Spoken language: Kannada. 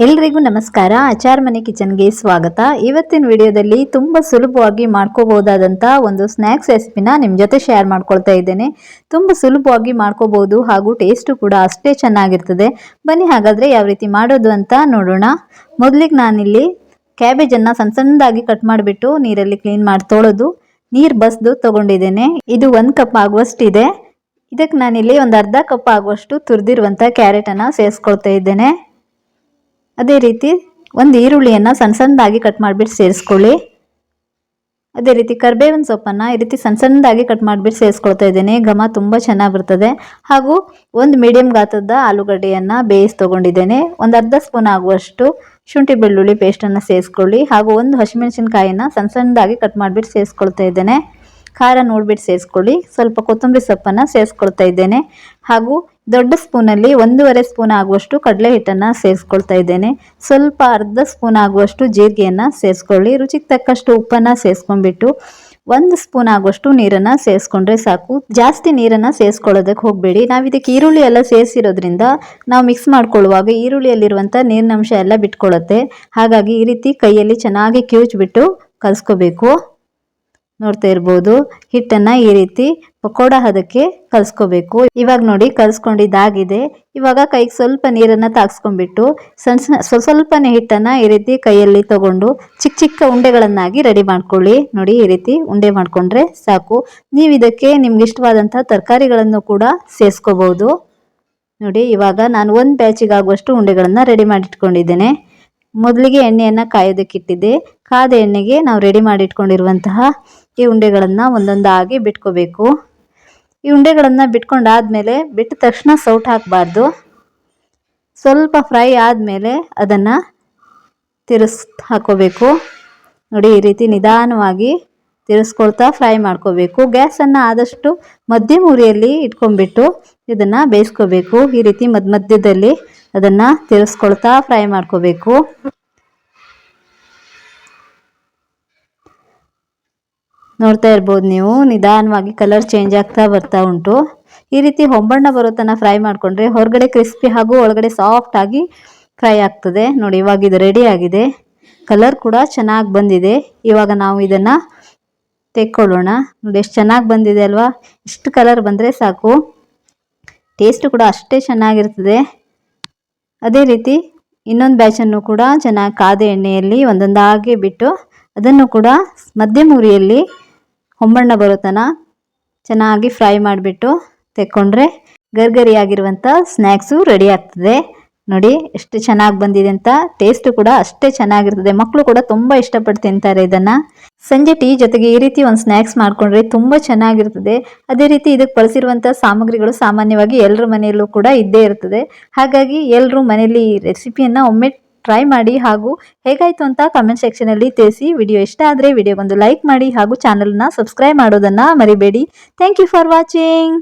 ಎಲ್ರಿಗೂ ನಮಸ್ಕಾರ. ಆಚಾರ್ ಮನೆ ಕಿಚನ್ಗೆ ಸ್ವಾಗತ. ಇವತ್ತಿನ ವಿಡಿಯೋದಲ್ಲಿ ತುಂಬ ಸುಲಭವಾಗಿ ಮಾಡ್ಕೋಬಹುದಾದಂಥ ಒಂದು ಸ್ನ್ಯಾಕ್ಸ್ ರೆಸಿಪಿನ ನಿಮ್ಮ ಜೊತೆ ಶೇರ್ ಮಾಡ್ಕೊಳ್ತಾ ಇದ್ದೇನೆ. ತುಂಬ ಸುಲಭವಾಗಿ ಮಾಡ್ಕೋಬಹುದು ಹಾಗೂ ಟೇಸ್ಟು ಕೂಡ ಅಷ್ಟೇ ಚೆನ್ನಾಗಿರ್ತದೆ. ಬನ್ನಿ ಹಾಗಾದರೆ ಯಾವ ರೀತಿ ಮಾಡೋದು ಅಂತ ನೋಡೋಣ. ಮೊದಲಿಗೆ ನಾನಿಲ್ಲಿ ಕ್ಯಾಬೇಜನ್ನು ಸಣ್ಣ ಸಣ್ಣದಾಗಿ ಕಟ್ ಮಾಡಿಬಿಟ್ಟು ನೀರಲ್ಲಿ ಕ್ಲೀನ್ ಮಾಡಿ ತೊಳೆದು ನೀರು ಬಸ್ದು ತೊಗೊಂಡಿದ್ದೇನೆ. ಇದು 1 ಕಪ್ ಆಗುವಷ್ಟಿದೆ. ಇದಕ್ಕೆ ನಾನಿಲ್ಲಿ ಒಂದು ಅರ್ಧ ಕಪ್ ಆಗುವಷ್ಟು ತುರಿದಿರುವಂಥ ಕ್ಯಾರೆಟನ್ನು ಸೇರಿಸ್ಕೊಳ್ತಾ ಇದ್ದೇನೆ. ಅದೇ ರೀತಿ ಒಂದು ಈರುಳ್ಳಿಯನ್ನು ಸಣ್ಣ ಸಣ್ಣದಾಗಿ ಕಟ್ ಮಾಡಿಬಿಟ್ಟು ಸೇರಿಸ್ಕೊಳ್ಳಿ. ಅದೇ ರೀತಿ ಕರಿಬೇವಿನ ಸೊಪ್ಪನ್ನು ಈ ರೀತಿ ಸಣ್ಣ ಸಣ್ಣದಾಗಿ ಕಟ್ ಮಾಡಿಬಿಟ್ಟು ಸೇರಿಸ್ಕೊಳ್ತಾ ಇದ್ದೇನೆ. ಘಮ ತುಂಬ ಚೆನ್ನಾಗಿ ಬರ್ತದೆ. ಹಾಗೂ ಒಂದು ಮೀಡಿಯಂ ಗಾತ್ರದ ಆಲೂಗಡ್ಡೆಯನ್ನು ಬೇಯಿಸಿ ತೊಗೊಂಡಿದ್ದೇನೆ. ಒಂದು ಅರ್ಧ ಸ್ಪೂನ್ ಆಗುವಷ್ಟು ಶುಂಠಿ ಬೆಳ್ಳುಳ್ಳಿ ಪೇಸ್ಟನ್ನು ಸೇರಿಸ್ಕೊಳ್ಳಿ. ಹಾಗೂ ಒಂದು ಹಸಿಮೆಣಸಿನಕಾಯಿನ ಸಣ್ಣ ಸಣ್ಣದಾಗಿ ಕಟ್ ಮಾಡಿಬಿಟ್ಟು ಸೇರಿಸ್ಕೊಳ್ತಾ ಇದ್ದೇನೆ. ಖಾರ ನೋಡಿಬಿಟ್ಟು ಸೇರಿಸ್ಕೊಳ್ಳಿ. ಸ್ವಲ್ಪ ಕೊತ್ತಂಬರಿ ಸೊಪ್ಪನ್ನು ಸೇರಿಸ್ಕೊಳ್ತಾ ಇದ್ದೇನೆ. ಹಾಗೂ ದೊಡ್ಡ ಸ್ಪೂನಲ್ಲಿ 1.5 ಸ್ಪೂನ್ ಆಗುವಷ್ಟು ಕಡಲೆ ಹಿಟ್ಟನ್ನು ಸೇರಿಸ್ಕೊಳ್ತಾ ಇದ್ದೇನೆ. ಸ್ವಲ್ಪ ಅರ್ಧ ಸ್ಪೂನ್ ಆಗುವಷ್ಟು ಜೀರಿಗೆಯನ್ನು ಸೇರಿಸ್ಕೊಳ್ಳಿ. ರುಚಿಗೆ ತಕ್ಕಷ್ಟು ಉಪ್ಪನ್ನು ಸೇರಿಸ್ಕೊಂಡ್ಬಿಟ್ಟು 1 ಸ್ಪೂನ್ ಆಗುವಷ್ಟು ನೀರನ್ನು ಸೇರಿಸ್ಕೊಂಡ್ರೆ ಸಾಕು. ಜಾಸ್ತಿ ನೀರನ್ನು ಸೇರಿಸ್ಕೊಳ್ಳೋದಕ್ಕೆ ಹೋಗಬೇಡಿ. ನಾವು ಇದಕ್ಕೆ ಈರುಳ್ಳಿ ಎಲ್ಲ ಸೇರಿಸಿರೋದ್ರಿಂದ ನಾವು ಮಿಕ್ಸ್ ಮಾಡ್ಕೊಳ್ಳುವಾಗ ಈರುಳ್ಳಿಯಲ್ಲಿರುವಂಥ ನೀರಿನಂಶ ಎಲ್ಲ ಬಿಟ್ಕೊಳ್ಳುತ್ತೆ. ಹಾಗಾಗಿ ಈ ರೀತಿ ಕೈಯಲ್ಲಿ ಚೆನ್ನಾಗಿ ಕಿವುಚ್ಬಿಟ್ಟು ಕಲಿಸ್ಕೋಬೇಕು. ನೋಡ್ತಾ ಇರ್ಬೋದು, ಹಿಟ್ಟನ್ನು ಈ ರೀತಿ ಪಕೋಡ ಹದಕ್ಕೆ ಕಲಿಸ್ಕೋಬೇಕು. ಇವಾಗ ನೋಡಿ ಕಲಿಸ್ಕೊಂಡಿದ್ದಾಗಿದೆ. ಇವಾಗ ಕೈಗೆ ಸ್ವಲ್ಪ ನೀರನ್ನು ತಾಗಿಸ್ಕೊಂಡ್ಬಿಟ್ಟು ಸ್ವಲ್ಪನೇ ಹಿಟ್ಟನ್ನು ಈ ರೀತಿ ಕೈಯಲ್ಲಿ ತಗೊಂಡು ಚಿಕ್ಕ ಚಿಕ್ಕ ಉಂಡೆಗಳನ್ನಾಗಿ ರೆಡಿ ಮಾಡ್ಕೊಳ್ಳಿ. ನೋಡಿ ಈ ರೀತಿ ಉಂಡೆ ಮಾಡ್ಕೊಂಡ್ರೆ ಸಾಕು. ನೀವು ಇದಕ್ಕೆ ನಿಮ್ಗೆ ಇಷ್ಟವಾದಂಥ ತರಕಾರಿಗಳನ್ನು ಕೂಡ ಸೇರಿಸ್ಕೋಬಹುದು. ನೋಡಿ ಇವಾಗ ನಾನು ಒಂದು ಬ್ಯಾಚಿಗೆ ಆಗುವಷ್ಟು ಉಂಡೆಗಳನ್ನು ರೆಡಿ ಮಾಡಿಟ್ಕೊಂಡಿದ್ದೇನೆ. ಮೊದಲಿಗೆ ಎಣ್ಣೆಯನ್ನು ಕಾಯೋದಕ್ಕಿಟ್ಟಿದ್ದೆ. ಕಾದ ಎಣ್ಣೆಗೆ ನಾವು ರೆಡಿ ಮಾಡಿಟ್ಕೊಂಡಿರುವಂತಹ ಈ ಉಂಡೆಗಳನ್ನು ಒಂದೊಂದಾಗಿ ಬಿಟ್ಕೋಬೇಕು. ಈ ಉಂಡೆಗಳನ್ನು ಬಿಟ್ಕೊಂಡಾದ್ಮೇಲೆ ಬಿಟ್ಟ ತಕ್ಷಣ ಸೌಟ್ ಹಾಕಬಾರ್ದು. ಸ್ವಲ್ಪ ಫ್ರೈ ಆದಮೇಲೆ ಅದನ್ನು ಹಾಕೋಬೇಕು. ನೋಡಿ ಈ ರೀತಿ ನಿಧಾನವಾಗಿ ತಿರ್ಸ್ಕೊಳ್ತಾ ಫ್ರೈ ಮಾಡ್ಕೋಬೇಕು. ಗ್ಯಾಸನ್ನು ಆದಷ್ಟು ಮಧ್ಯಮ ಉರಿಯಲ್ಲಿ ಇಟ್ಕೊಂಡ್ಬಿಟ್ಟು ಇದನ್ನು ಬೇಯಿಸ್ಕೋಬೇಕು. ಈ ರೀತಿ ಮಧ್ಯದಲ್ಲಿ ಅದನ್ನು ತಿರ್ಸ್ಕೊಳ್ತಾ ಫ್ರೈ ಮಾಡ್ಕೋಬೇಕು. ನೋಡ್ತಾ ಇರ್ಬೋದು ನೀವು, ನಿಧಾನವಾಗಿ ಕಲರ್ ಚೇಂಜ್ ಆಗ್ತಾ ಬರ್ತಾ ಉಂಟು. ಈ ರೀತಿ ಹೊಂಬಣ್ಣ ಬರೋ ತನಕ ಫ್ರೈ ಮಾಡಿಕೊಂಡ್ರೆ ಹೊರಗಡೆ ಕ್ರಿಸ್ಪಿ ಹಾಗೂ ಒಳಗಡೆ ಸಾಫ್ಟ್ ಆಗಿ ಫ್ರೈ ಆಗ್ತದೆ. ನೋಡಿ ಇವಾಗ ಇದು ರೆಡಿ ಆಗಿದೆ. ಕಲರ್ ಕೂಡ ಚೆನ್ನಾಗಿ ಬಂದಿದೆ. ಇವಾಗ ನಾವು ಇದನ್ನು ತೆಕ್ಕೊಳ್ಳೋಣ. ನೋಡಿ ಎಷ್ಟು ಚೆನ್ನಾಗಿ ಬಂದಿದೆ ಅಲ್ವಾ. ಇಷ್ಟು ಕಲರ್ ಬಂದರೆ ಸಾಕು. ಟೇಸ್ಟು ಕೂಡ ಅಷ್ಟೇ ಚೆನ್ನಾಗಿರ್ತದೆ. ಅದೇ ರೀತಿ ಇನ್ನೊಂದು ಬ್ಯಾಚನ್ನು ಕೂಡ ಚೆನ್ನಾಗಿ ಕಾದ ಎಣ್ಣೆಯಲ್ಲಿ ಒಂದೊಂದಾಗಿ ಬಿಟ್ಟು ಅದನ್ನು ಕೂಡ ಮಧ್ಯಮ ಉರಿಯಲ್ಲಿ ಹೊಂಬಣ್ಣ ಬರೋ ತನಕ ಚೆನ್ನಾಗಿ ಫ್ರೈ ಮಾಡಿಬಿಟ್ಟು ತೆಕ್ಕೊಂಡ್ರೆ ಗರ್ಗರಿಯಾಗಿರುವಂಥ ಸ್ನ್ಯಾಕ್ಸು ರೆಡಿ ಆಗ್ತದೆ. ನೋಡಿ ಎಷ್ಟು ಚೆನ್ನಾಗಿ ಬಂದಿದೆ ಅಂತ. ಟೇಸ್ಟು ಕೂಡ ಅಷ್ಟೇ ಚೆನ್ನಾಗಿರ್ತದೆ. ಮಕ್ಕಳು ಕೂಡ ತುಂಬ ಇಷ್ಟಪಟ್ಟು ತಿಂತಾರೆ ಇದನ್ನು. ಸಂಜೆ ಟೀ ಜೊತೆಗೆ ಈ ರೀತಿ ಒಂದು ಸ್ನ್ಯಾಕ್ಸ್ ಮಾಡಿಕೊಂಡ್ರೆ ತುಂಬ ಚೆನ್ನಾಗಿರ್ತದೆ. ಅದೇ ರೀತಿ ಇದಕ್ಕೆ ಬಳಸಿರುವಂಥ ಸಾಮಗ್ರಿಗಳು ಸಾಮಾನ್ಯವಾಗಿ ಎಲ್ಲರ ಮನೆಯಲ್ಲೂ ಕೂಡ ಇದ್ದೇ ಇರ್ತದೆ. ಹಾಗಾಗಿ ಎಲ್ಲರೂ ಮನೆಯಲ್ಲಿ ಈ ರೆಸಿಪಿಯನ್ನು ಒಮ್ಮೆ ಟ್ರೈ ಮಾಡಿ ಹಾಗೂ ಹೇಗಾಯಿತು ಅಂತ ಕಮೆಂಟ್ ಸೆಕ್ಷನಲ್ಲಿ ತಿಳಿಸಿ. ವಿಡಿಯೋ ಇಷ್ಟ ಆದರೆ ವಿಡಿಯೋಗೊಂದು ಲೈಕ್ ಮಾಡಿ ಹಾಗೂ ಚಾನಲ್ನ ಸಬ್ಸ್ಕ್ರೈಬ್ ಮಾಡೋದನ್ನು ಮರಿಬೇಡಿ. Thank you for watching.